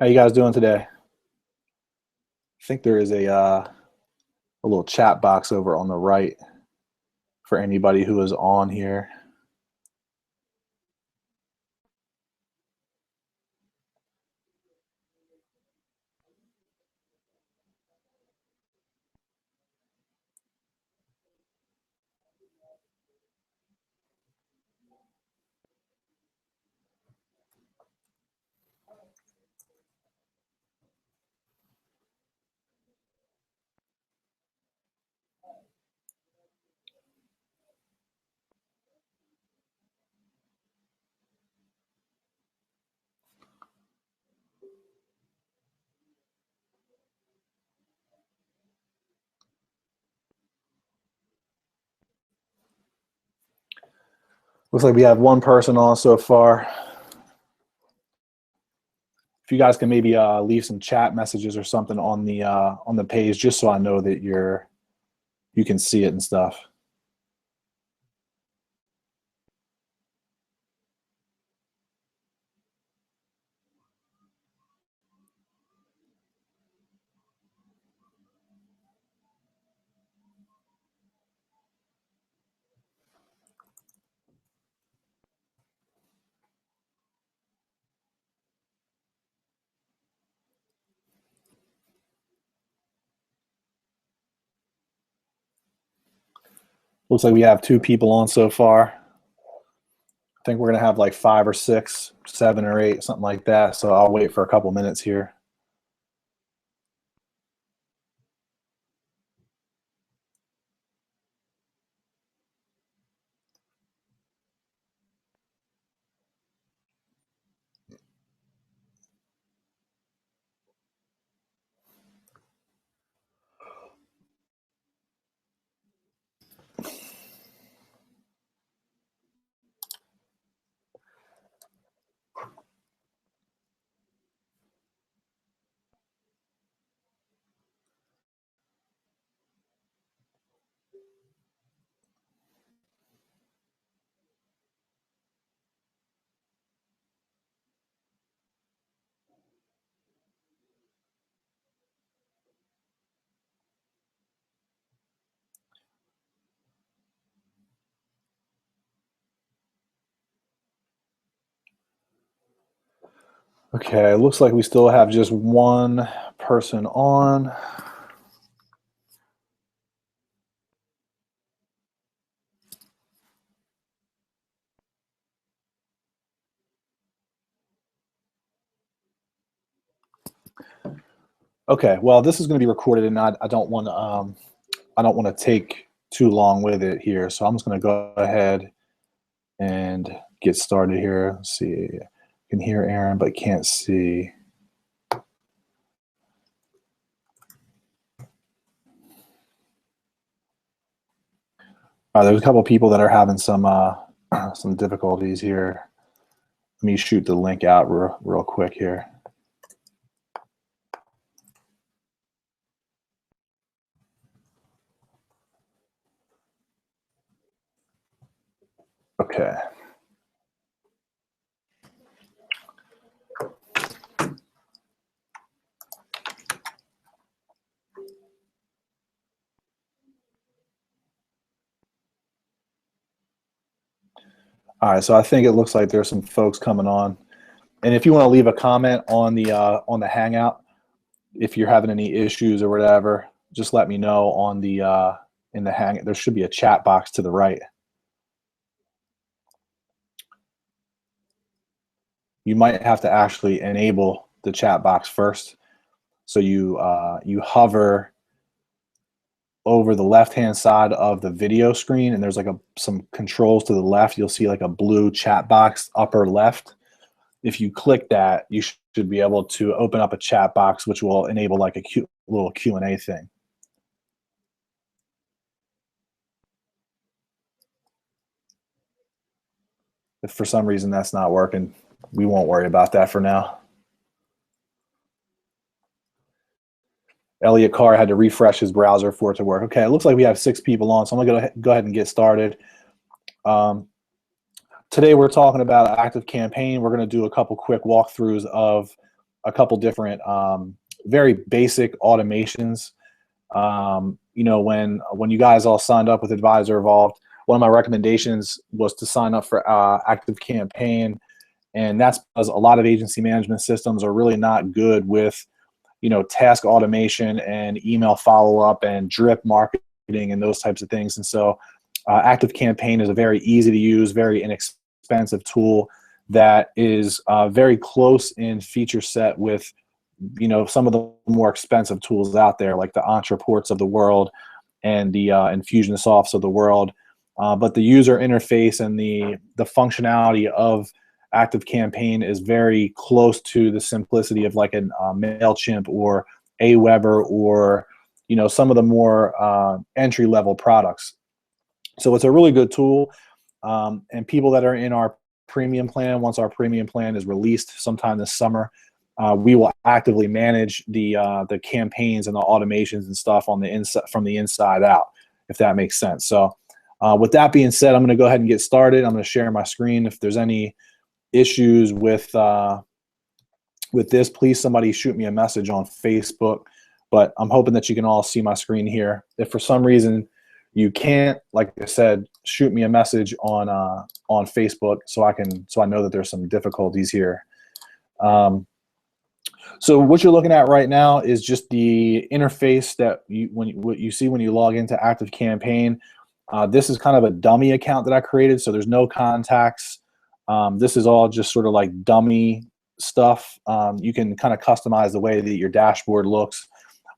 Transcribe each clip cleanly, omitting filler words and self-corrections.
How you guys doing today? I think there is a little chat box over on the right for anybody who is on here. Looks like we have one person on so far. If you guys can maybe leave some chat messages or something on the page, just so I know that you can see it and stuff. Looks like we have two people on so far. I think we're gonna have like 5 or 6, 7 or 8, something like that. So I'll wait for a couple minutes here. Okay, looks like we still have just one person on. Okay, well, this is going to be recorded, and I don't want to take too long with it here, so I'm just going to go ahead and get started here. Let's see, I can hear Aaron, but can't see. There's a couple people that are having some difficulties here. Let me shoot the link out real quick here. Okay. All right, so I think it looks like there's some folks coming on. And if you want to leave a comment on the Hangout, if you're having any issues or whatever, just let me know on the in the Hangout. There should be a chat box to the right. You might have to actually enable the chat box first. So you hover over the left-hand side of the video screen, and there's like some controls to the left. You'll see like a blue chat box upper left. If you click that, you should be able to open up a chat box, which will enable like a little Q&A thing. If for some reason that's not working, we won't worry about that for now. Elliot Carr had to refresh his browser for it to work. Okay, it looks like we have 6 people on, so I'm gonna go ahead and get started. Today we're talking about Active Campaign. We're gonna do a couple quick walkthroughs of a couple different very basic automations. You know, when you guys all signed up with Advisor Evolved, one of my recommendations was to sign up for Active Campaign, and that's because a lot of agency management systems are really not good with, you know, task automation and email follow-up and drip marketing and those types of things. And so Active Campaign is a very easy to use, very inexpensive tool that is very close in feature set with, you know, some of the more expensive tools out there, like the Entreports of the world and the Infusionisofts of the world. But the user interface and the functionality of Active Campaign is very close to the simplicity of like a MailChimp or Aweber or, you know, some of the more entry-level products. So it's a really good tool. And people that are in our premium plan, once our premium plan is released sometime this summer, we will actively manage the campaigns and the automations and stuff on the inside, from the inside out, if that makes sense. So with that being said, I'm going to go ahead and get started. I'm going to share my screen. If there's any issues with this, please somebody shoot me a message on Facebook. But I'm hoping that you can all see my screen here. If for some reason you can't, like I said, shoot me a message on Facebook so I know that there's some difficulties here. So what you're looking at right now is just the interface that what you see when you log into Active Campaign. This is kind of a dummy account that I created, so there's no contacts. This is all just sort of like dummy stuff. You can kind of customize the way that your dashboard looks.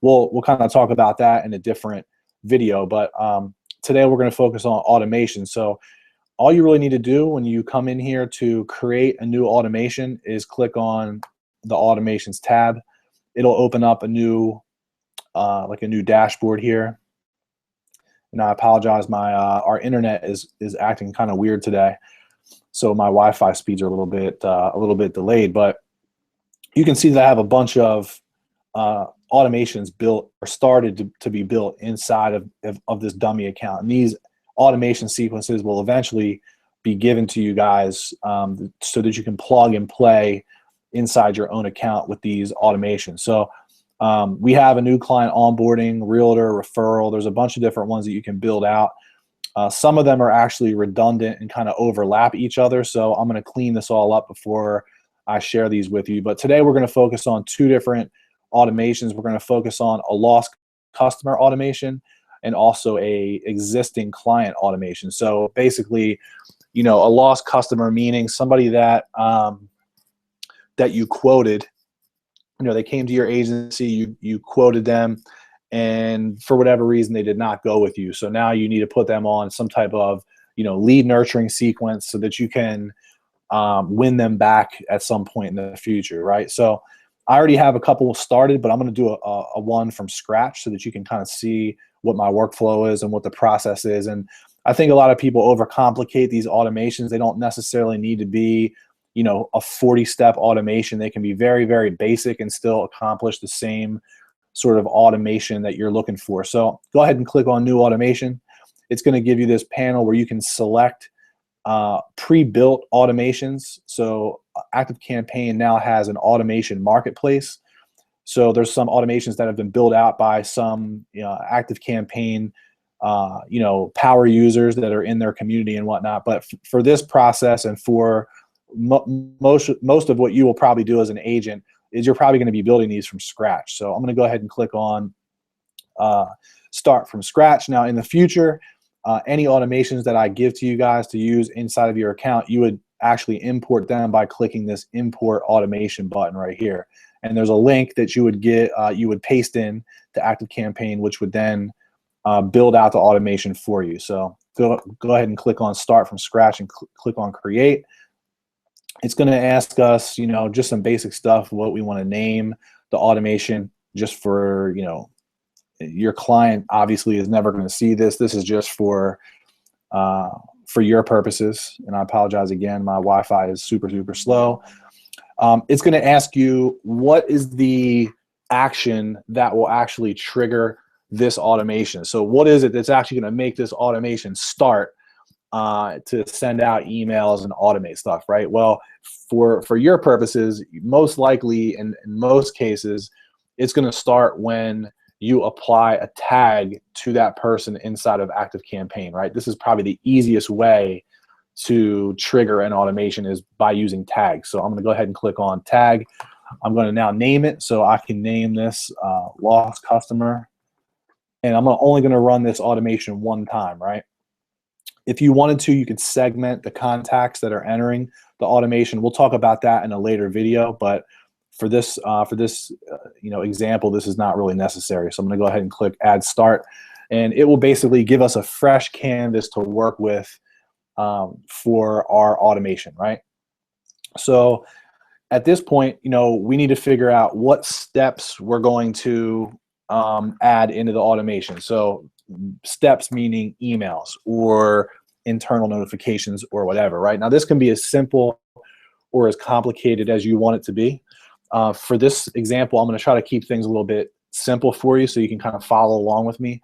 We'll kind of talk about that in a different video, but today we're going to focus on automation. So all you really need to do when you come in here to create a new automation is click on the Automations tab. It'll open up a new like a new dashboard here. And I apologize, my our internet is acting kind of weird today, so my Wi-Fi speeds are a little bit delayed. But you can see that I have a bunch of automations built or started to be built inside of this dummy account, and these automation sequences will eventually be given to you guys so that you can plug and play inside your own account with these automations. So we have a new client onboarding, realtor, referral. There's a bunch of different ones that you can build out. Some of them are actually redundant and kind of overlap each other. So I'm going to clean this all up before I share these with you. But today we're going to focus on two different automations. We're going to focus on a lost customer automation and also a existing client automation. So basically, you know, a lost customer meaning somebody that that you quoted. You know, they came to your agency, you quoted them, and for whatever reason they did not go with you. So now you need to put them on some type of, you know, lead nurturing sequence so that you can win them back at some point in the future, right? So I already have a couple started, but I'm going to do a one from scratch so that you can kind of see what my workflow is and what the process is. And I think a lot of people overcomplicate these automations. They don't necessarily need to be, you know, a 40-step automation. They can be very, very basic and still accomplish the same sort of automation that you're looking for. So go ahead and click on New Automation. It's going to give you this panel where you can select pre-built automations. So Active Campaign now has an automation marketplace. So there's some automations that have been built out by some, you know, Active Campaign you know, power users that are in their community and whatnot. But for this process and for most of what you will probably do as an agent is you're probably going to be building these from scratch. So I'm going to go ahead and click on Start from Scratch. Now in the future, any automations that I give to you guys to use inside of your account, you would actually import them by clicking this Import Automation button right here. And there's a link that you would get, you would paste in to Active Campaign, which would then build out the automation for you. So go ahead and click on Start from Scratch and click on Create. It's going to ask us, you know, just some basic stuff, what we want to name the automation, just for, you know, your client obviously is never going to see this. This is just for your purposes. And I apologize again, my Wi-Fi is super, super slow. It's going to ask you, what is the action that will actually trigger this automation? So what is it that's actually going to make this automation start? to send out emails and automate stuff, right? Well, for your purposes, most likely in most cases, it's going to start when you apply a tag to that person inside of ActiveCampaign, right? This is probably the easiest way to trigger an automation is by using tags. So I'm going to go ahead and click on tag. I'm going to now name it. So I can name this lost customer. And I'm only going to run this automation one time, right? If you wanted to, you could segment the contacts that are entering the automation. We'll talk about that in a later video, but for this example, this is not really necessary. So I'm going to go ahead and click Add Start, and it will basically give us a fresh canvas to work with for our automation, right? So at this point, we need to figure out what steps we're going to add into the automation. So steps meaning emails or internal notifications or whatever, right? Now this can be as simple or as complicated as you want it to be. For this example, I'm going to try to keep things a little bit simple for you so you can kind of follow along with me.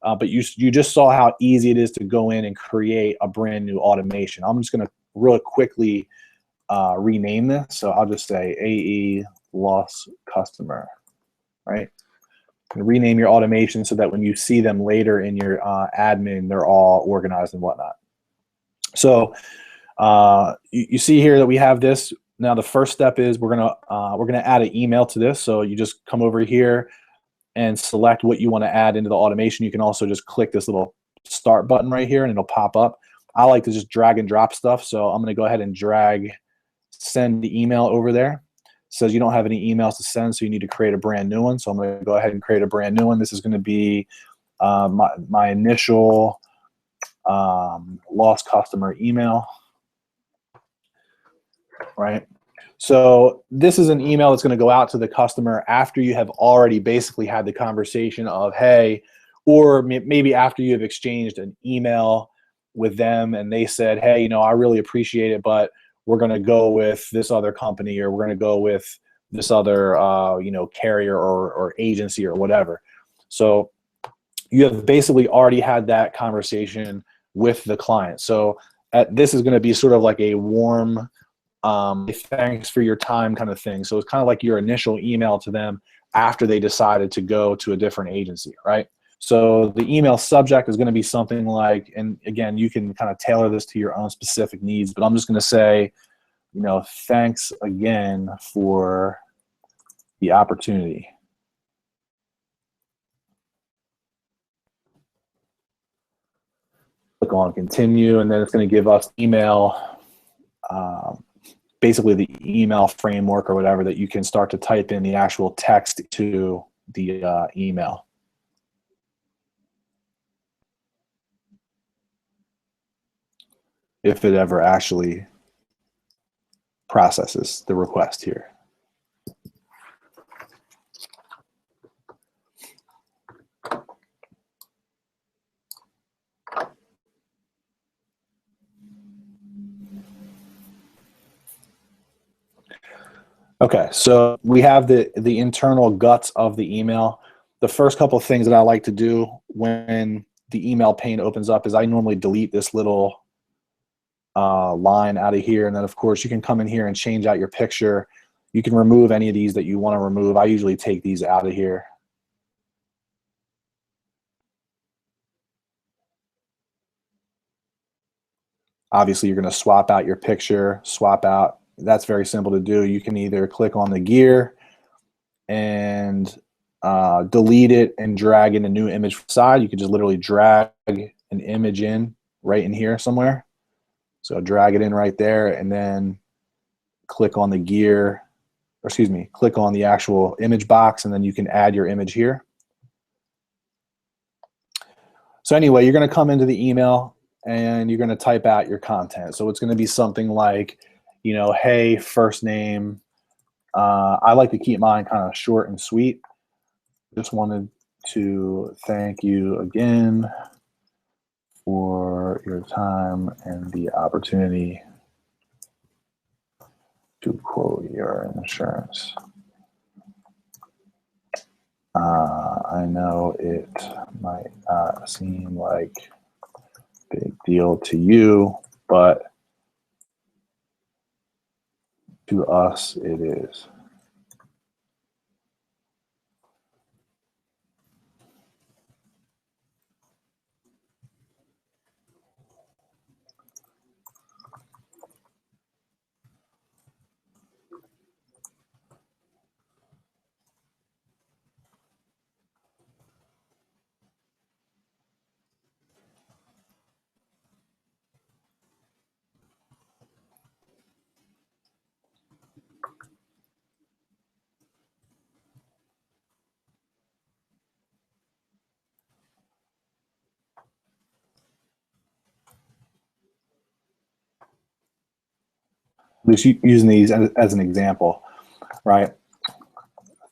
But you just saw how easy it is to go in and create a brand new automation. I'm just going to really quickly rename this. So I'll just say AE lost customer, right? And rename your automation so that when you see them later in your admin, they're all organized and whatnot. So you see here that we have this. Now the first step is we're gonna add an email to this. So you just come over here and select what you want to add into the automation. You can also just click this little start button right here and it'll pop up. I like to just drag and drop stuff. So I'm going to go ahead and drag send the email over there. It says you don't have any emails to send, so you need to create a brand new one. So I'm going to go ahead and create a brand new one. This is going to be my initial lost customer email, right? So this is an email that's going to go out to the customer after you have already basically had the conversation of, hey, or maybe after you have exchanged an email with them and they said, hey, I really appreciate it, but we're going to go with this other company, or we're going to go with this other, carrier or agency or whatever. So you have basically already had that conversation with the client. So this is going to be sort of like a warm, thanks for your time kind of thing. So it's kind of like your initial email to them after they decided to go to a different agency, right? So the email subject is going to be something like, and again, you can kind of tailor this to your own specific needs, but I'm just going to say, thanks again for the opportunity. Click on continue, and then it's going to give us email, basically the email framework or whatever, that you can start to type in the actual text to the email. If it ever actually processes the request here. Okay, so we have the internal guts of the email. The first couple of things that I like to do when the email pane opens up is I normally delete this little line out of here, and then of course you can come in here and change out your picture. You can remove any of these that you want to remove. I usually take these out of here. Obviously, you're going to swap out your picture, swap out. That's very simple to do. You can either click on the gear and delete it and drag in a new image from the side. You can just literally drag an image in right in here somewhere. So drag it in right there and then click on the gear, or excuse me, click on the actual image box, and then you can add your image here. So anyway, you're going to come into the email and you're going to type out your content. So it's going to be something like, hey, first name. I like to keep mine kind of short and sweet. Just wanted to thank you again for your time and the opportunity to quote your insurance. I know it might not seem like a big deal to you, but to us it is. Just using these as an example, right?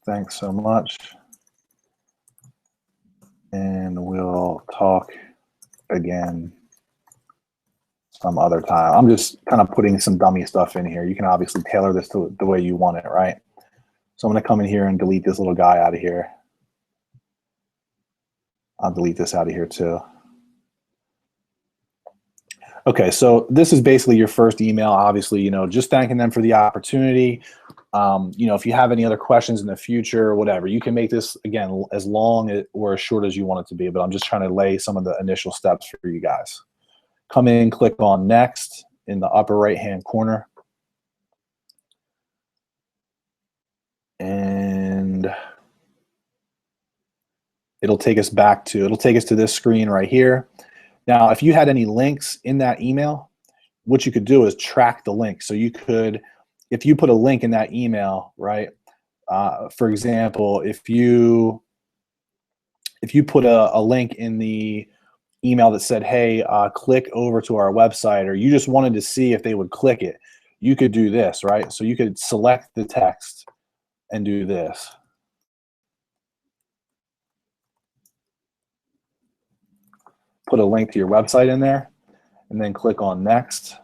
Thanks so much. And we'll talk again some other time. I'm just kind of putting some dummy stuff in here. You can obviously tailor this to the way you want it, right? So I'm going to come in here and delete this little guy out of here. I'll delete this out of here too. Okay, so this is basically your first email. Obviously, you know, just thanking them for the opportunity. You know, if you have any other questions in the future, whatever, you can make this, again, as long or as short as you want it to be, but I'm just trying to lay some of the initial steps for you guys. Come in, click on next in the upper right-hand corner. And it'll take us to this screen right here. Now, if you had any links in that email, what you could do is track the link. So you could, if you put a link in that email, right? For example, if you put a link in the email that said, hey, click over to our website, or you just wanted to see if they would click it, you could do this, right? So you could select the text and do this. Put a link to your website in there, and then click on next.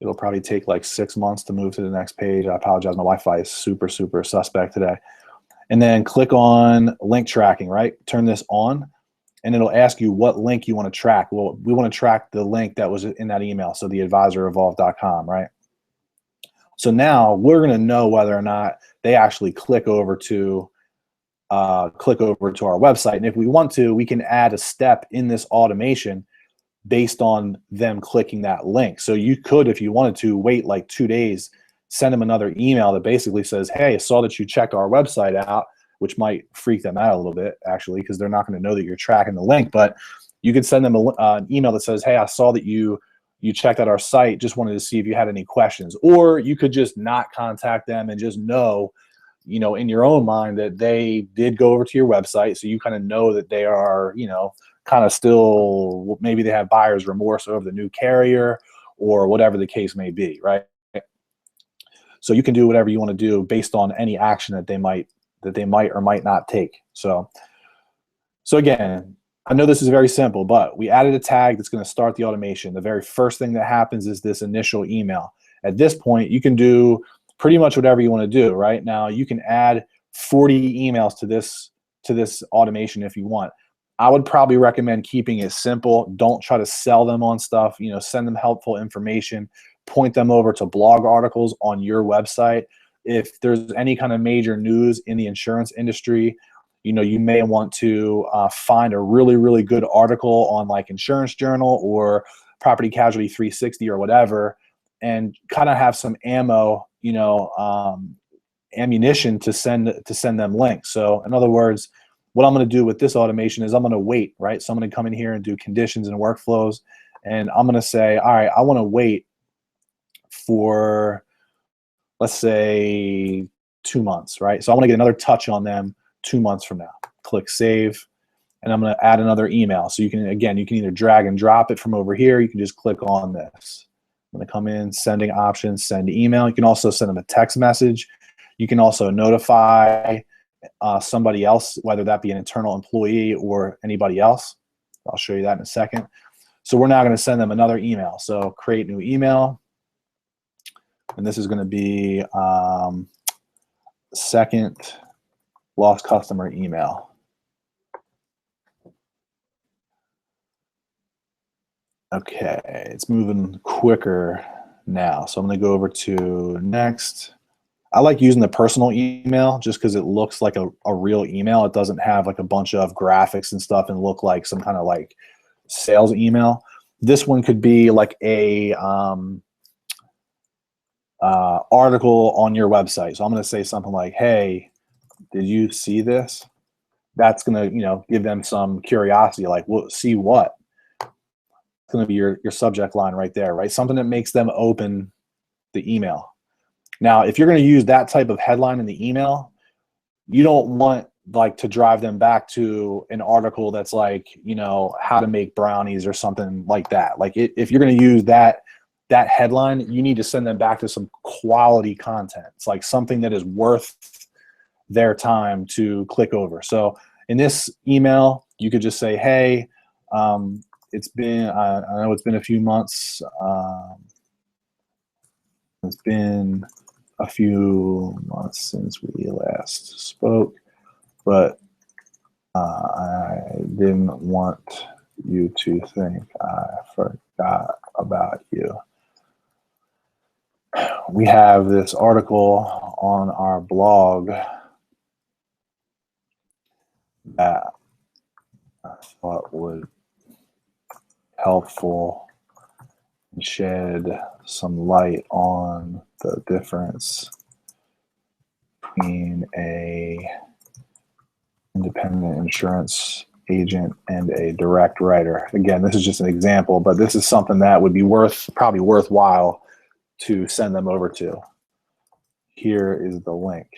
It'll probably take like 6 months to move to the next page. I apologize, my Wi-Fi is super suspect today. And then click on link tracking, right? Turn this on, and it'll ask you what link you want to track. Well, we want to track the link that was in that email, so the advisorevolve.com, right? So now we're going to know whether or not they actually click over to our website. And if we want to, we can add a step in this automation based on them clicking that link. So you could, if you wanted to, wait like 2 days, send them another email that basically says, hey, I saw that you checked our website out, which might freak them out a little bit, actually, because they're not going to know that you're tracking the link. But you could send them an email that says, hey, I saw that you checked out our site, just wanted to see if you had any questions. Or you could just not contact them and just know, you know, in your own mind that they did go over to your website. So you kind of know that they are, you know, kind of still, maybe they have buyer's remorse over the new carrier or whatever the case may be, right? So you can do whatever you want to do based on any action that they might or might not take. So again, I know this is very simple, but we added a tag that's going to start the automation. The very first thing that happens is this initial email. At this point, you can do pretty much whatever you want to do. Right now, you can add 40 emails to this automation if you want. I would probably recommend keeping it simple. Don't try to sell them on stuff. You know, send them helpful information. Point them over to blog articles on your website. If there's any kind of major news in the insurance industry, you know, you may want to find a really good article on like Insurance Journal or Property Casualty 360 or whatever, and kind of have some ammo, you know, ammunition to send them links. So in other words, what I'm going to do with this automation is I'm going to wait, right? So I'm going to come in here and do conditions and workflows, and I'm going to say, all right, I want to wait for, let's say, 2 months, right? So I want to get another touch on them 2 months from now. Click save, and I'm going to add another email. So you can either drag and drop it from over here. You can just click on this. I'm going to come in, sending options, send email. You can also send them a text message. You can also notify somebody else, whether that be an internal employee or anybody else. I'll show you that in a second. So we're now going to send them another email. So create new email. And this is going to be second lost customer email. Okay, it's moving quicker now. So I'm going to go over to next. I like using the personal email just because it looks like a real email. It doesn't have like a bunch of graphics and stuff and look like some kind of like sales email. This one could be like a article on your website. So I'm going to say something like, hey, did you see this? That's going to, give them some curiosity, like, well, see what? It's going to be your subject line right there, right? Something that makes them open the email. Now, if you're going to use that type of headline in the email, you don't want like to drive them back to an article that's like, how to make brownies or something like that. Like if you're going to use that headline, you need to send them back to some quality content. It's like something that is worth their time to click over. So in this email, you could just say, hey, it's been, I know it's been a few months. It's been a few months since we last spoke, but I didn't want you to think I forgot about you. We have this article on our blog that I thought would helpful and shed some light on the difference between a independent insurance agent and a direct writer. Again, this is just an example, but this is something that would be probably worthwhile to send them over to. Here is the link.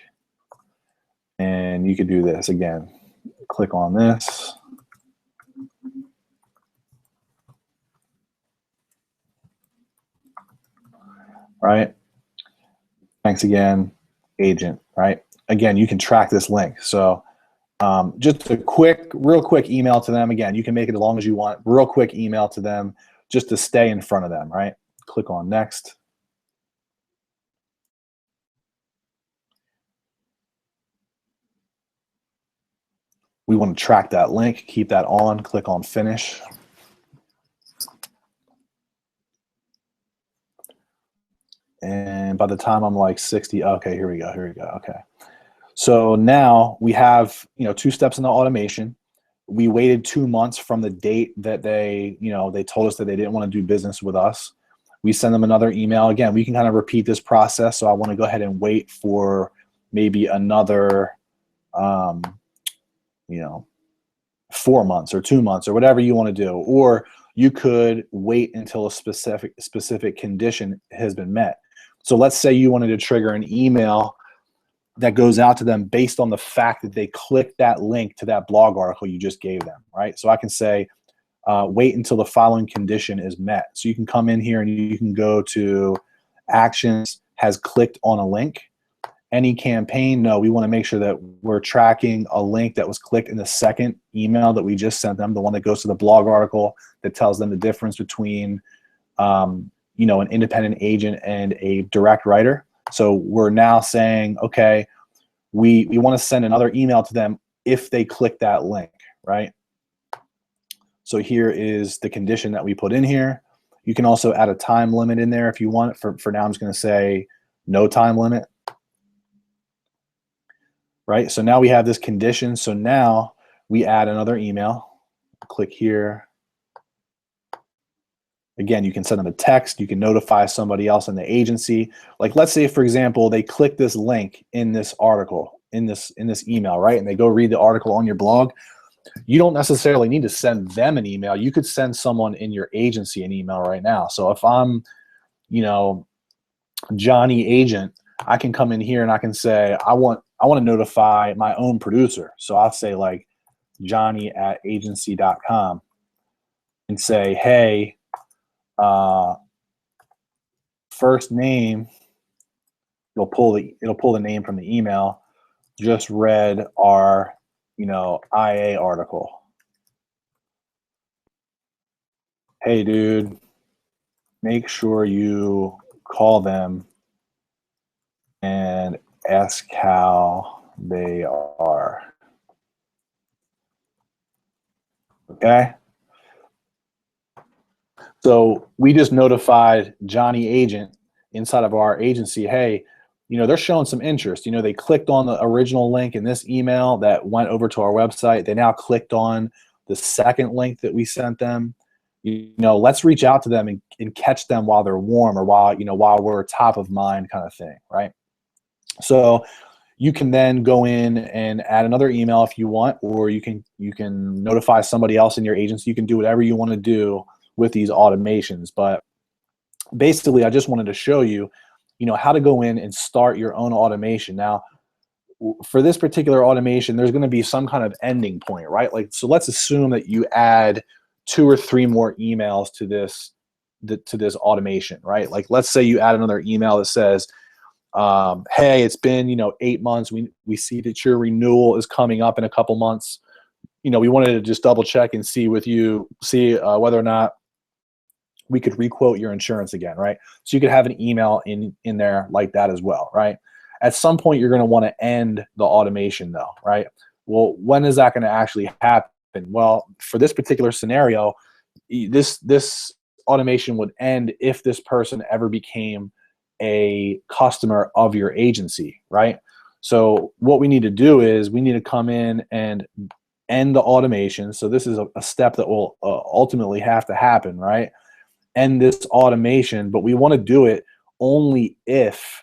And you could do this again. Click on this. Right? Thanks again, agent, right? Again, you can track this link. So just a real quick email to them. Again, you can make it as long as you want. Real quick email to them just to stay in front of them, right? Click on next. We want to track that link, keep that on, click on finish. And by the time I'm like 60, okay, here we go. Okay. So now we have, 2 steps in the automation. We waited 2 months from the date that they told us that they didn't want to do business with us. We send them another email. Again, we can kind of repeat this process. So I want to go ahead and wait for maybe another, 4 months or 2 months or whatever you want to do. Or you could wait until a specific condition has been met. So let's say you wanted to trigger an email that goes out to them based on the fact that they clicked that link to that blog article you just gave them, right? So I can say, wait until the following condition is met. So you can come in here and you can go to actions, has clicked on a link. Any campaign, no, we want to make sure that we're tracking a link that was clicked in the second email that we just sent them, the one that goes to the blog article that tells them the difference between an independent agent and a direct writer. So we're now saying, okay, we want to send another email to them if they click that link, right? So here is the condition that we put in here. You can also add a time limit in there if you want. For now, I'm just going to say no time limit, right? So now we have this condition. So now we add another email. Click here. Again, you can send them a text. You can notify somebody else in the agency. Like, let's say, for example, they click this link in this article, in this email, right? And they go read the article on your blog. You don't necessarily need to send them an email. You could send someone in your agency an email right now. So if I'm, Johnny Agent, I can come in here and I can say, I want to notify my own producer. So I'll say like johnny@agency.com and say, hey, first name, it'll pull the name from the email. Just read our, IA article. Hey, dude, make sure you call them and ask how they are. Okay. So we just notified Johnny Agent inside of our agency, hey, they're showing some interest. They clicked on the original link in this email that went over to our website. They now clicked on the second link that we sent them. Let's reach out to them and catch them while they're warm, or while we're top of mind, kind of thing, right? So you can then go in and add another email if you want, or you can notify somebody else in your agency. You can do whatever you want to do with these automations. But basically, I just wanted to show you, how to go in and start your own automation. Now, for this particular automation, there's going to be some kind of ending point, right? So let's assume that you add 2 or 3 more emails to this automation, right? Like, let's say you add another email that says, hey, it's been 8 months. We see that your renewal is coming up in a couple months. We wanted to just double check and see with you, whether or not we could requote your insurance again, right? So you could have an email in there like that as well, right? At some point, you're going to want to end the automation, though, right? Well, when is that going to actually happen? Well, for this particular scenario, this automation would end if this person ever became a customer of your agency, right? So what we need to do is we need to come in and end the automation. So this is a step that will ultimately have to happen, right? End this automation, but we want to do it only if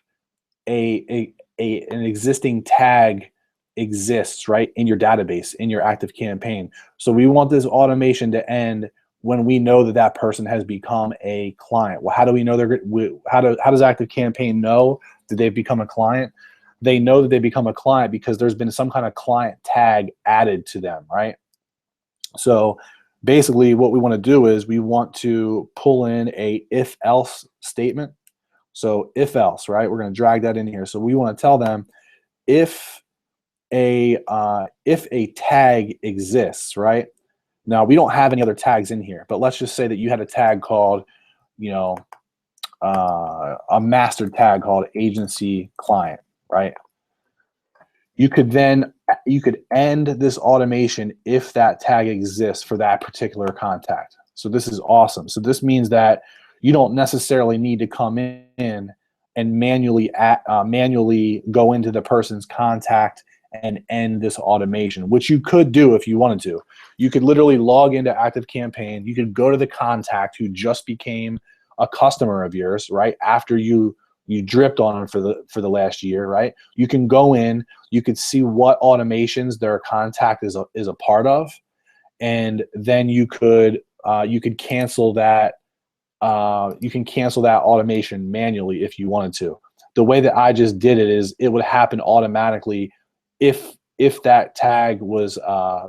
an existing tag exists, right, in your database, in your active campaign. So we want this automation to end when we know that person has become a client. Well, how do we know how does Active Campaign know that they've become a client? They know that they become a client because there's been some kind of client tag added to them, right? So basically what we want to do is we want to pull in a if-else statement. So if-else, right? We're going to drag that in here. So we want to tell them if a tag exists, right? Now, we don't have any other tags in here, but let's just say that you had a tag called, a master tag called agency client, right? You could end this automation if that tag exists for that particular contact. So this is awesome. So this means that you don't necessarily need to come in and manually go into the person's contact and end this automation, which you could do if you wanted to. You could literally log into Active Campaign. You could go to the contact who just became a customer of yours, right? After you dripped on them for the last year, right? You can go in, you could see what automations their contact is a part of, and then you could cancel that. You can cancel that automation manually if you wanted to. The way that I just did it is it would happen automatically if that tag was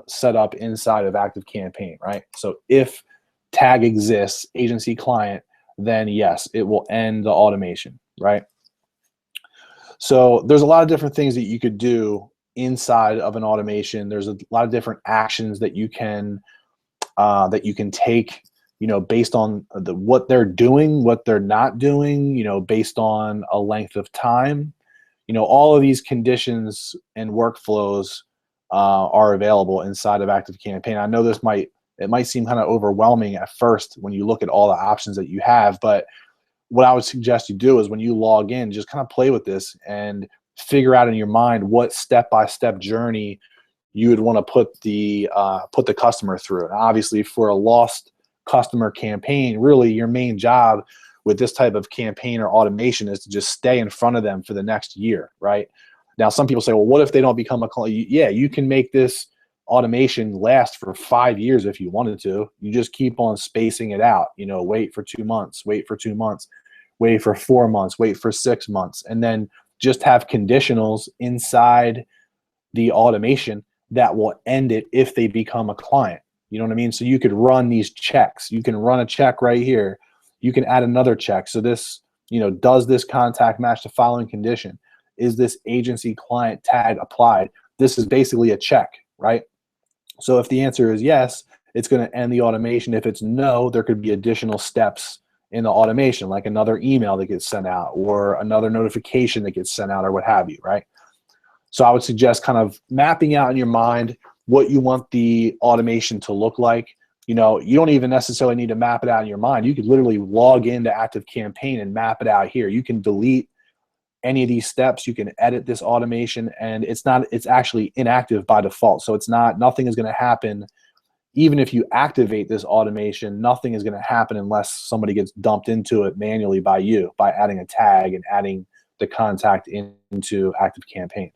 set up inside of Active Campaign, right? So if tag exists, agency client, then yes, it will end the automation, right? So there's a lot of different things that you could do inside of an automation. There's a lot of different actions that you can take, based on what they're doing, what they're not doing, based on a length of time. All of these conditions and workflows are available inside of Active Campaign. I know it might seem kind of overwhelming at first when you look at all the options that you have, but what I would suggest you do is when you log in, just kind of play with this and figure out in your mind what step-by-step journey you would want to put the customer through. And obviously, for a lost customer campaign, really your main job with this type of campaign or automation is to just stay in front of them for the next year, right? Now, some people say, well, what if they don't become a client? Yeah, you can make this automation last for 5 years if you wanted to. You just keep on spacing it out. Wait for 2 months, wait for 2 months, wait for 4 months, wait for 6 months, and then just have conditionals inside the automation that will end it if they become a client. You know what I mean? So you could run these checks. You can run a check right here. You can add another check. So this, does this contact match the following condition? Is this agency client tag applied? This is basically a check, right? So if the answer is yes, it's going to end the automation. If it's no, there could be additional steps in the automation, like another email that gets sent out or another notification that gets sent out or what have you, right? So I would suggest kind of mapping out in your mind what you want the automation to look like, You know, you don't even necessarily need to map it out in your mind. You could literally log into ActiveCampaign and map it out here. You can delete any of these steps. You can edit this automation, and it's actually inactive by default. So nothing is going to happen. Even if you activate this automation, nothing is going to happen unless somebody gets dumped into it manually by you, by adding a tag and adding the contact into ActiveCampaign.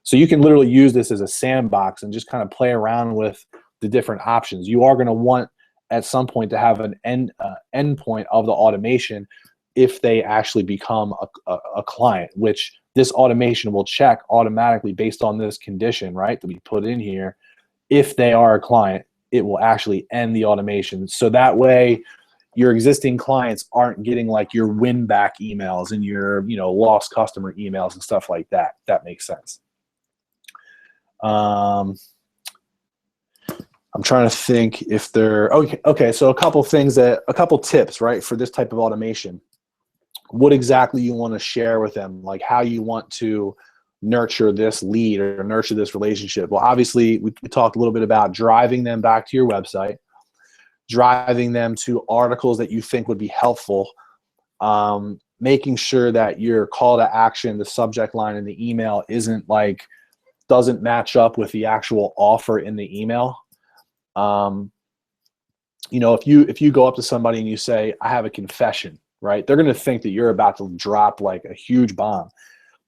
So you can literally use this as a sandbox and just kind of play around with the different options. You are going to want at some point to have an endpoint of the automation if they actually become a client, which this automation will check automatically based on this condition, right, that we put in here. If they are a client, it will actually end the automation. So that way your existing clients aren't getting like your win back emails and your, you know, lost customer emails and stuff like that. That makes sense. I'm trying to think if there, okay. So a couple tips, right, for this type of automation. What exactly you want to share with them, like how you want to nurture this lead or nurture this relationship. Well, obviously we talked a little bit about driving them back to your website, driving them to articles that you think would be helpful, making sure that your call to action, the subject line in the email doesn't match up with the actual offer in the email. You know, if you go up to somebody and you say, I have a confession, right? They're going to think that you're about to drop like a huge bomb.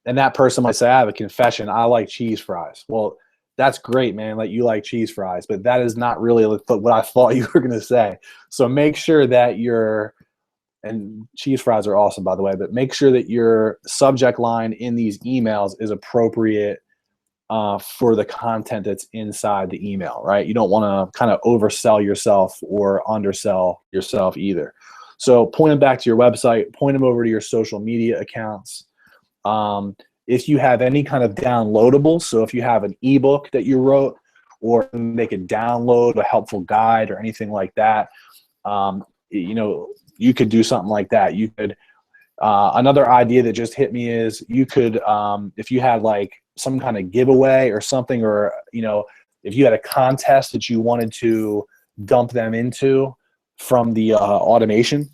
And that person might say, I have a confession, I like cheese fries. Well, that's great, man, like you like cheese fries, but that is not really what I thought you were going to say. So make sure that and cheese fries are awesome, by the way, but make sure that your subject line in these emails is appropriate for the content that's inside the email, right? You don't want to kind of oversell yourself or undersell yourself either. So point them back to your website, point them over to your social media accounts. If you have any kind of downloadables, so if you have an ebook that you wrote, or they could download a helpful guide or anything like that, you know, you could do something like that. You could, another idea that just hit me is you could, if you had like some kind of giveaway or something, or, you know, if you had a contest that you wanted to dump them into from the automation,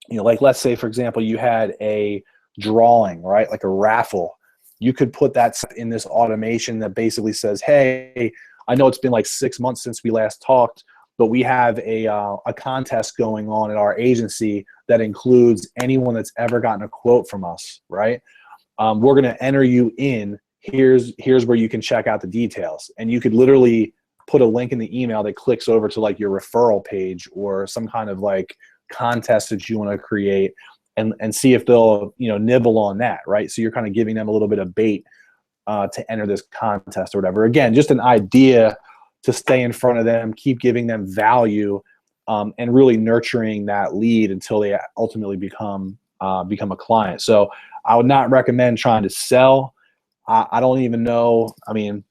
you know, like let's say, for example, you had a drawing, right, like a raffle. You could put that in this automation that basically says, hey, I know it's been like 6 months since we last talked, but we have a contest going on at our agency that includes anyone that's ever gotten a quote from us, right? We're going to enter you in. Here's where you can check out the details. And you could literally put a link in the email that clicks over to like your referral page or some kind of like contest that you want to create, and see if they'll, you know, nibble on that, right? So you're kind of giving them a little bit of bait to enter this contest or whatever. Again, just an idea to stay in front of them, keep giving them value, and really nurturing that lead until they ultimately become a client. So I would not recommend trying to sell. I don't even know. I mean,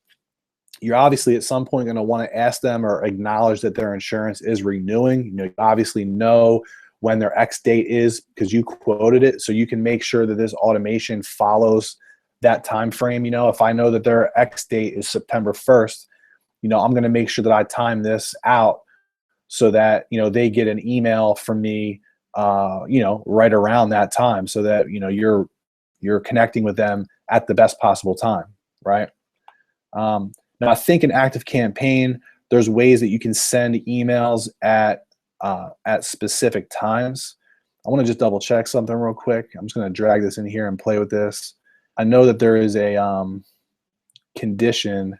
you're obviously at some point going to want to ask them or acknowledge that their insurance is renewing. You know, you obviously know when their X date is because you quoted it, so you can make sure that this automation follows that time frame. You know, if I know that their X date is September 1st, you know, I'm going to make sure that I time this out so that, you know, they get an email from me, you know, right around that time, so that, you know, you're connecting with them at the best possible time, right? Now, I think in ActiveCampaign, there's ways that you can send emails at specific times. I want to just double check something real quick. I'm just going to drag this in here and play with this. I know that there is a condition,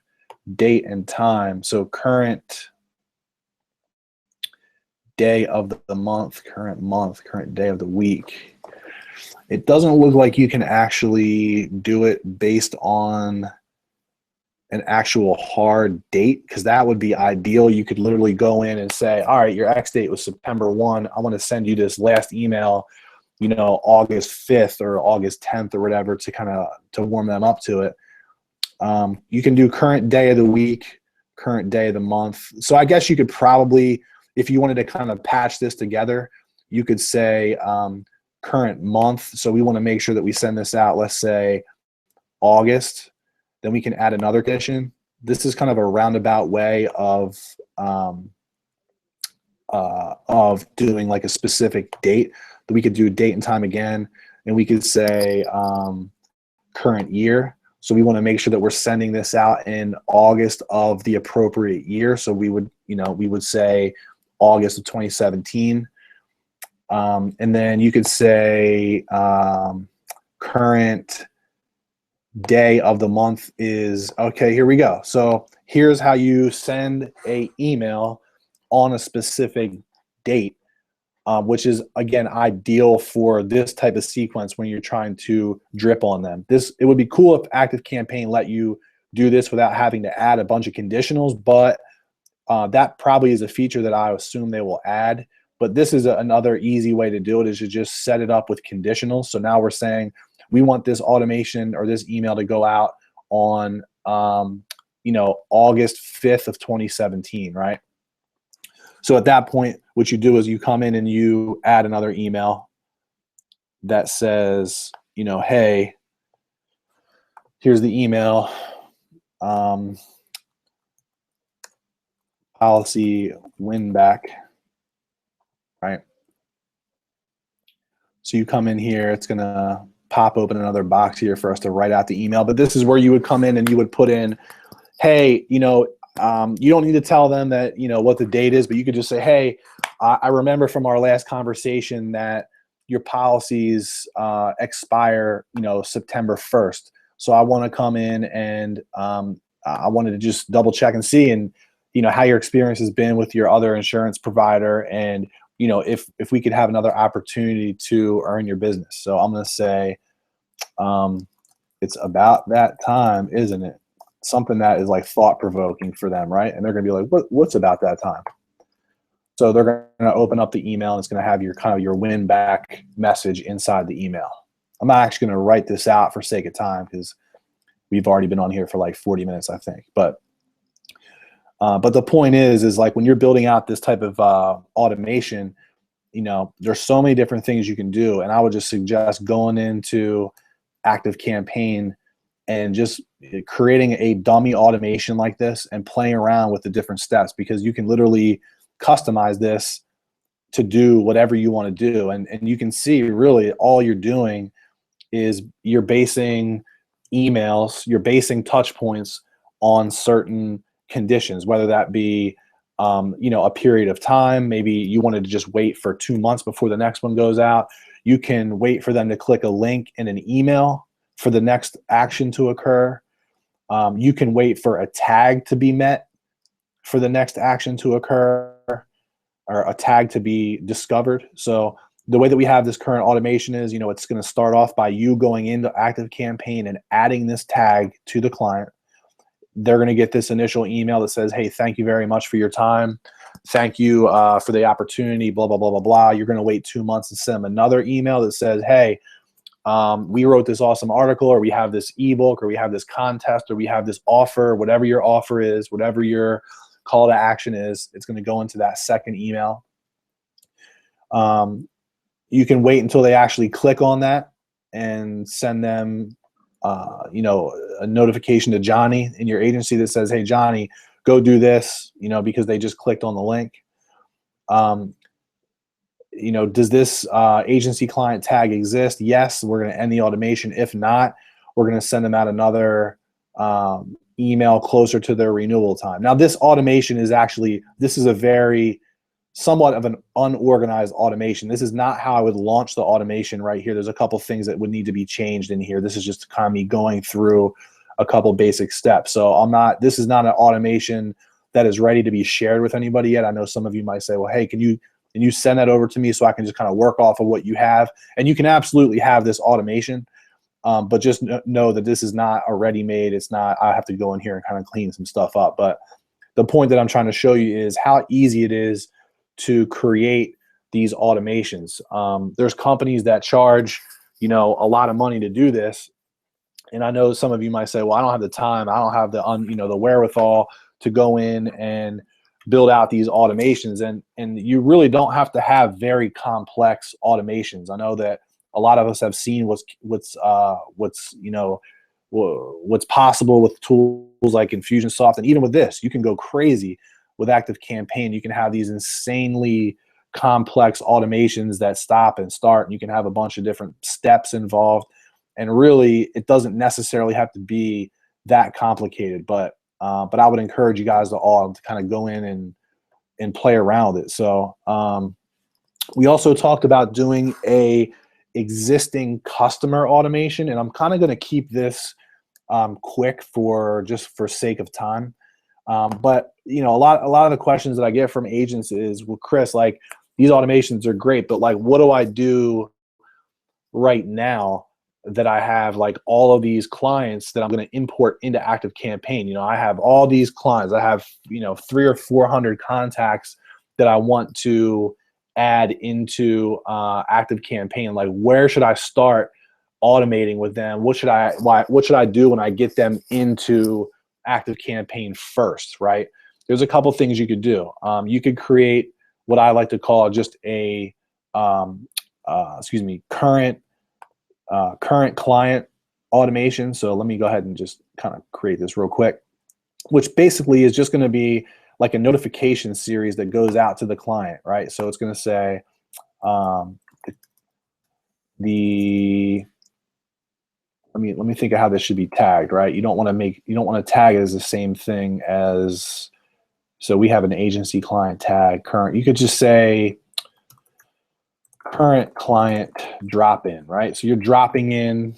date and time. So current day of the month, current day of the week. It doesn't look like you can actually do it based on an actual hard date, because that would be ideal. You could literally go in and say, all right, your X date was September 1. I want to send you this last email, you know, August 5th or August 10th or whatever, to warm them up to it. You can do current day of the week, current day of the month. So I guess you could probably, if you wanted to kind of patch this together, you could say current month. So we want to make sure that we send this out, let's say August. Then we can add another condition. This is kind of a roundabout way of of doing like a specific date. That we could do date and time again, and we could say current year. So we want to make sure that we're sending this out in August of the appropriate year. So we would, we would say August of 2017. And then you could say current day of the month is, okay, here we go. So here's how you send a email on a specific date, which is, again, ideal for this type of sequence when you're trying to drip on them. It would be cool if ActiveCampaign let you do this without having to add a bunch of conditionals, but that probably is a feature that I assume they will add. But this is another easy way to do it, is to just set it up with conditionals. So now we're saying we want this automation or this email to go out on August 5th of 2017, right? So at that point, what you do is you come in and you add another email that says, hey, here's the email, policy win back, right? So you come in here, it's gonna pop open another box here for us to write out the email, but this is where you would come in and you would put in, hey, you don't need to tell them that, what the date is, but you could just say, hey, I remember from our last conversation that your policies expire, September 1st. So I want to come in and I wanted to just double check and see, and, how your experience has been with your other insurance provider, and, if we could have another opportunity to earn your business. So I'm going to say, it's about that time, isn't it? Something that is like thought-provoking for them, right? And they're going to be like, what's about that time? So they're going to open up the email, and it's going to have your win back message inside the email. I'm not actually going to write this out for sake of time because we've already been on here for like 40 minutes, I think. But the point is like when you're building out this type of automation, there's so many different things you can do. And I would just suggest going into ActiveCampaign and just creating a dummy automation like this and playing around with the different steps, because you can literally customize this to do whatever you want to do. And you can see really all you're doing is you're basing emails, you're basing touch points on certain conditions, whether that be a period of time. Maybe you wanted to just wait for 2 months before the next one goes out. You can wait for them to click a link in an email for the next action to occur. You can wait for a tag to be met for the next action to occur, or a tag to be discovered. So the way that we have this current automation is, it's going to start off by you going into ActiveCampaign and adding this tag to the client. They're going to get this initial email that says, hey, thank you very much for your time. Thank you for the opportunity, blah, blah, blah, blah, blah. You're going to wait 2 months and send them another email that says, hey, we wrote this awesome article, or we have this ebook, or we have this contest, or we have this offer, whatever your offer is, whatever your call to action is, it's going to go into that second email. You can wait until they actually click on that and send them a notification to Johnny in your agency that says, hey, Johnny, go do this, because they just clicked on the link. Does this agency client tag exist? Yes, we're going to end the automation. If not, we're going to send them out another email closer to their renewal time. Now, this automation is this is a very somewhat of an unorganized automation. This is not how I would launch the automation right here. There's a couple things that would need to be changed in here. This is just kind of me going through a couple basic steps. So this is not an automation that is ready to be shared with anybody yet. I know some of you might say, well, hey, can you send that over to me so I can just kind of work off of what you have? And you can absolutely have this automation, but just know that this is not a ready-made. It's not, I have to go in here and kind of clean some stuff up. But the point that I'm trying to show you is how easy it is to create these automations. There's companies that charge, a lot of money to do this. And I know some of you might say, well, I don't have the time. I don't have the wherewithal to go in and build out these automations. And you really don't have to have very complex automations. I know that a lot of us have seen what's possible with tools like Infusionsoft. And even with this, you can go crazy. with Active Campaign, you can have these insanely complex automations that stop and start, and you can have a bunch of different steps involved. And really, it doesn't necessarily have to be that complicated, but I would encourage you guys to all to kind of go in and play around with it. So we also talked about doing a existing customer automation, and I'm kind of going to keep this quick for sake of time. But you know, a lot of the questions that I get from agents is, well, Chris, like these automations are great, but like, what do I do right now that I have like all of these clients that I'm going to import into Active Campaign? You know, I have all these clients. I have, you know, 300 or 400 contacts that I want to add into Active Campaign. Like, where should I start automating with them? What should I do when I get them into Active Campaign first, right? There's a couple things you could do. You could create what I like to call just a current client automation. So let me go ahead and just kind of create this real quick, which basically is just going to be like a notification series that goes out to the client, right? So it's going to say let me think of how this should be tagged, right? You don't want to tag it as the same thing as, so we have an agency client tag current. You could just say current client drop in, right? So you're dropping in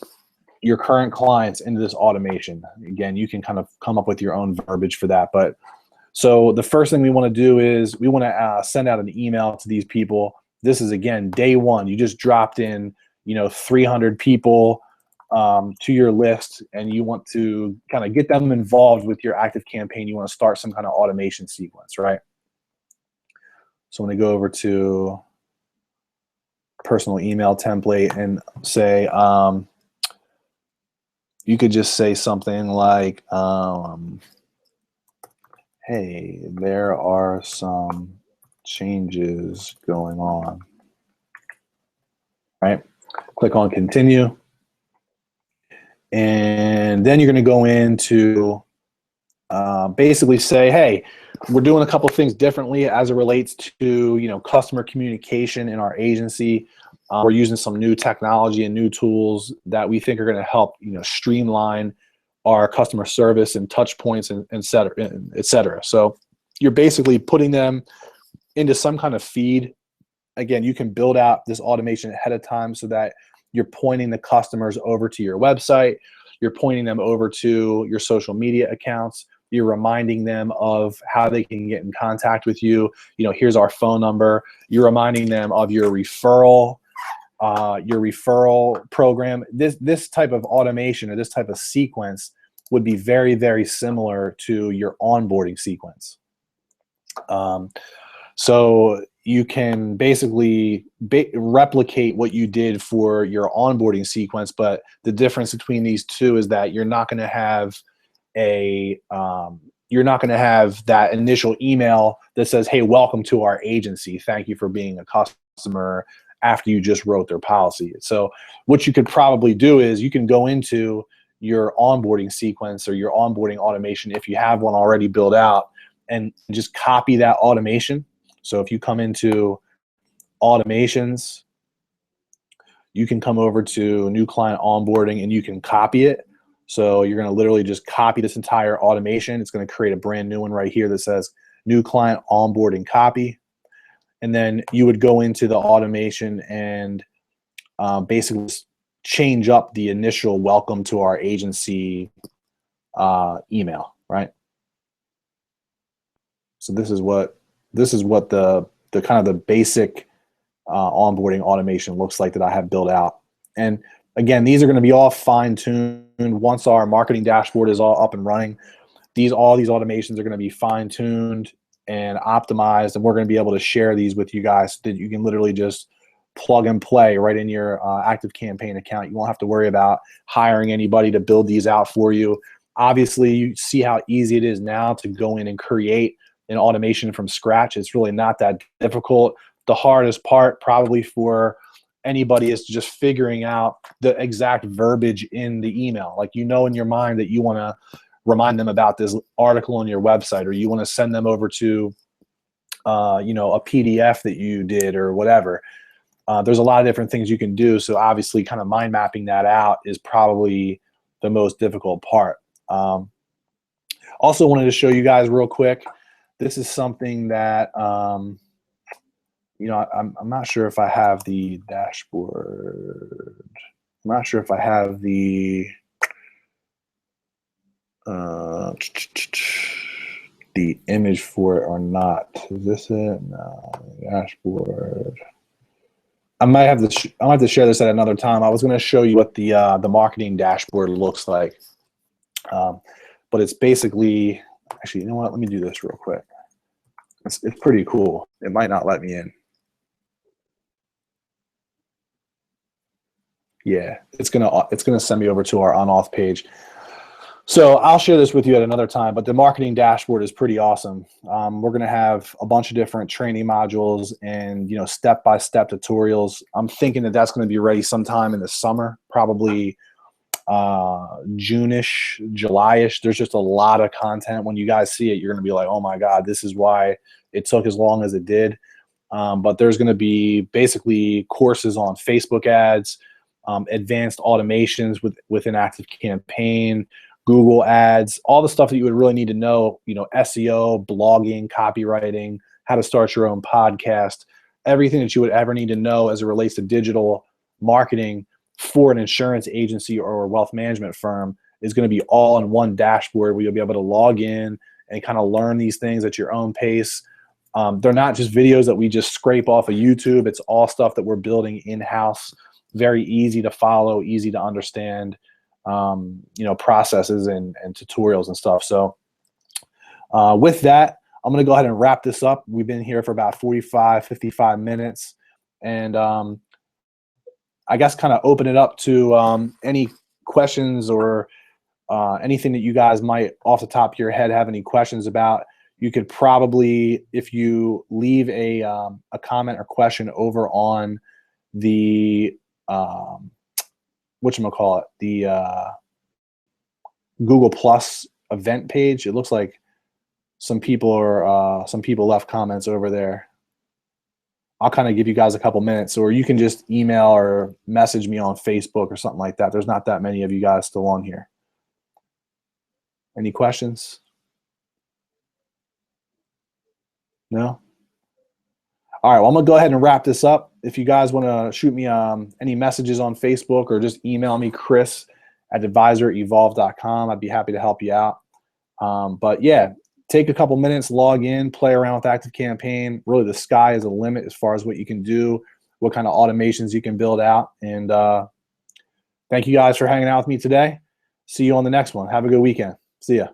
your current clients into this automation. Again, you can kind of come up with your own verbiage for that. But so the first thing we want to do is we want to send out an email to these people. This is, again, day one. You just dropped in, you know, 300 people to your list, and you want to kind of get them involved with your Active Campaign. You want to start some kind of automation sequence, right? So I'm going to go over to personal email template and say, you could just say something like, hey, there are some changes going on, right? Click on continue. And then you're going to go into basically say, hey, we're doing a couple of things differently as it relates to, you know, customer communication in our agency. We're using some new technology and new tools that we think are going to help, you know, streamline our customer service and touch points and et cetera. So you're basically putting them into some kind of feed. Again, you can build out this automation ahead of time so that you're pointing the customers over to your website. You're pointing them over to your social media accounts. You're reminding them of how they can get in contact with you. You know, here's our phone number. You're reminding them of your referral program. This type of automation or this type of sequence would be very, very similar to your onboarding sequence. So you can basically replicate what you did for your onboarding sequence, but the difference between these two is that you're not going to have that initial email that says, hey, welcome to our agency. Thank you for being a customer, after you just wrote their policy. So what you could probably do is you can go into your onboarding sequence or your onboarding automation, if you have one already built out, and just copy that automation. So if you come into automations, you can come over to new client onboarding and you can copy it. So you're going to literally just copy this entire automation. It's going to create a brand new one right here that says new client onboarding copy. And then you would go into the automation and basically change up the initial welcome to our agency email, right? So this is what the kind of the basic onboarding automation looks like that I have built out. And again, these are going to be all fine-tuned once our marketing dashboard is all up and running. All these automations are going to be fine-tuned and optimized, and we're going to be able to share these with you guys so that you can literally just plug and play right in your Active Campaign account. You won't have to worry about hiring anybody to build these out for you. Obviously, you see how easy it is now to go in and create an automation from scratch. It's really not that difficult. The hardest part probably for anybody is just figuring out the exact verbiage in the email. Like, you know, in your mind that you want to remind them about this article on your website, or you want to send them over to, you know, a PDF that you did or whatever. There's a lot of different things you can do. So obviously kind of mind mapping that out is probably the most difficult part. Also wanted to show you guys real quick. This is something that, you know, I'm not sure if I have the dashboard. I'm not sure if I have the image for it or not. Is this it? No, dashboard. I might have to share this at another time. I was going to show you what the marketing dashboard looks like, but it's basically, actually, you know what? Let me do this real quick. It's pretty cool. It might not let me in. Yeah, it's gonna send me over to our on-auth page. So I'll share this with you at another time, but the marketing dashboard is pretty awesome. We're gonna have a bunch of different training modules and, you know, step-by-step tutorials. I'm thinking that that's gonna be ready sometime in the summer, probably June-ish, July-ish. There's just a lot of content. When you guys see it, you're gonna be like, oh my God, this is why it took as long as it did. But there's gonna be basically courses on Facebook ads, advanced automations within ActiveCampaign, Google ads, all the stuff that you would really need to know, you know, SEO, blogging, copywriting, how to start your own podcast, everything that you would ever need to know as it relates to digital marketing for an insurance agency or a wealth management firm is going to be all in one dashboard where you'll be able to log in and kind of learn these things at your own pace. They're not just videos that we just scrape off of YouTube. It's all stuff that we're building in-house, very easy to follow, easy to understand, you know, processes and tutorials and stuff. So with that, I'm going to go ahead and wrap this up. We've been here for about 45, 55 minutes. And I guess kind of open it up to any questions or anything that you guys might off the top of your head have any questions about. You could probably, if you leave a comment or question over on the whatchamacallit, the Google Plus event page. It looks like some people left comments over there. I'll kind of give you guys a couple minutes, or you can just email or message me on Facebook or something like that. There's not that many of you guys still on here. Any questions? No? All right, well, I'm gonna go ahead and wrap this up. If you guys want to shoot me any messages on Facebook or just email me, chris@advisorevolve.com, I'd be happy to help you out. But yeah, take a couple minutes, log in, play around with ActiveCampaign. Really, the sky is the limit as far as what you can do, what kind of automations you can build out. And thank you guys for hanging out with me today. See you on the next one. Have a good weekend. See ya.